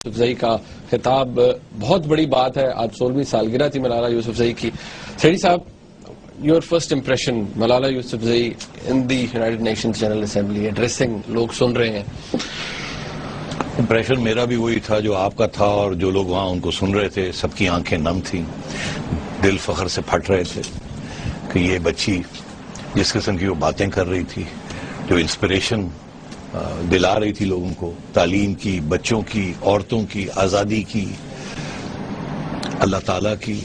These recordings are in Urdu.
یوسفزئی کا خطاب بہت بڑی بات ہے. آج 16ویں سالگرہ تھی ملالہ یوسفزئی کی. سیٹھی صاحب, your first impression Malala Yousafzai in the United Nations General Assembly addressing, لوگ سن رہے ہیں. امپریشن میرا بھی وہی تھا جو آپ کا تھا, اور جو لوگ وہاں ان کو سن رہے تھے سب کی آنکھیں نم تھیں, دل فخر سے پھٹ رہے تھے کہ یہ بچی جس قسم کی وہ باتیں کر رہی تھی, جو انسپریشن دلا رہی تھی لوگوں کو, تعلیم کی, بچوں کی, عورتوں کی, آزادی کی, اللہ تعالیٰ کی,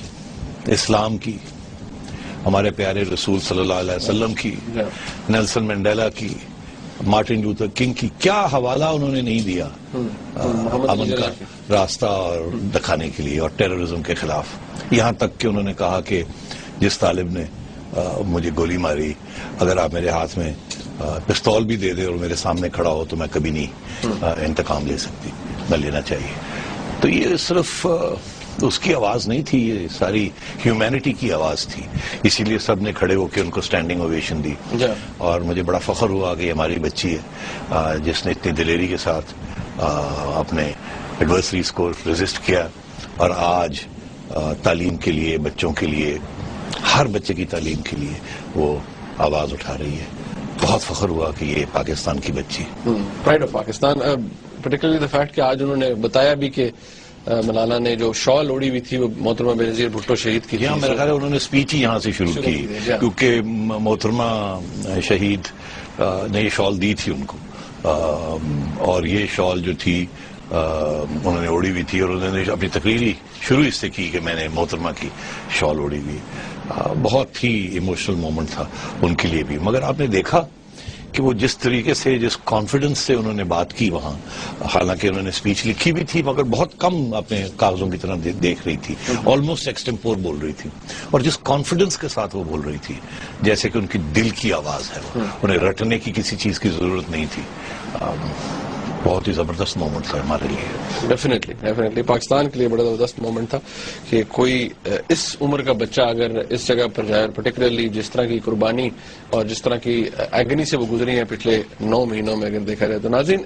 اسلام کی, ہمارے پیارے رسول صلی اللہ علیہ وسلم کی, نیلسن منڈیلا کی, مارٹن لوتھر کنگ کی, کیا حوالہ انہوں نے نہیں دیا امن کا راستہ اور دکھانے کے لیے, اور ٹیررزم کے خلاف. یہاں تک کہ انہوں نے کہا کہ جس طالب نے مجھے گولی ماری, اگر آپ میرے ہاتھ میں پستول بھی دے دے اور میرے سامنے کھڑا ہو تو میں کبھی نہیں انتقام لے سکتی, نہ لینا چاہیے. تو یہ صرف اس کی آواز نہیں تھی, یہ ساری ہیومینٹی کی آواز تھی. اسی لیے سب نے کھڑے ہو کے ان کو اسٹینڈنگ اوویشن دی, اور مجھے بڑا فخر ہوا کہ ہماری بچی ہے جس نے اتنی دلیری کے ساتھ اپنے ایڈورسریز کو ریزسٹ کیا, اور آج تعلیم کے لیے, بچوں کے لیے, ہر بچے کی تعلیم کے لیے وہ آواز اٹھا رہی ہے. بہت فخر ہوا کہ یہ پاکستان کی بچی, pride of Pakistan. Particularly the fact کہ آج انہوں نے بتایا بھی کہ ملالہ نے جو شال اوڑی ہوئی تھی وہ محترمہ بینظیر بھٹو شہید کی تھی. یہاں میرا خیال ہے انہوں نے اسپیچ ہی یہاں سے شروع کی, کیونکہ محترمہ شہید نے یہ شال دی تھی ان کو, اور یہ شال جو تھی انہوں نے اوڑی ہوئی تھی, اور انہوں نے اپنی تقریر شروع اس سے کی کہ میں نے محترمہ کی شال اوڑی ہوئی. بہت ہی ایموشنل مومنٹ تھا ان کے لیے بھی. مگر آپ نے دیکھا کہ وہ جس طریقے سے, جس کانفیڈنس سے انہوں نے بات کی وہاں, حالانکہ انہوں نے اسپیچ لکھی بھی تھی مگر بہت کم اپنے کاغذوں کی طرح دیکھ رہی تھی, آلموسٹ ایکسٹمپور بول رہی تھی, اور جس کانفیڈنس کے ساتھ وہ بول رہی تھی جیسے کہ ان کی دل کی آواز ہے, انہیں رٹنے کی کسی چیز کی ضرورت نہیں تھی. بہت ہی زبردست مومنٹ تھا ہمارے لیے. ڈیفینیٹلی پاکستان کے لیے بڑا زبردست مومنٹ تھا کہ کوئی اس عمر کا بچہ اگر اس جگہ پر جائے, پرٹیکولرلی جس طرح کی قربانی اور جس طرح کی ایگنی سے وہ گزری ہیں پچھلے 9 مہینوں میں اگر دیکھا جائے تو. ناظرین,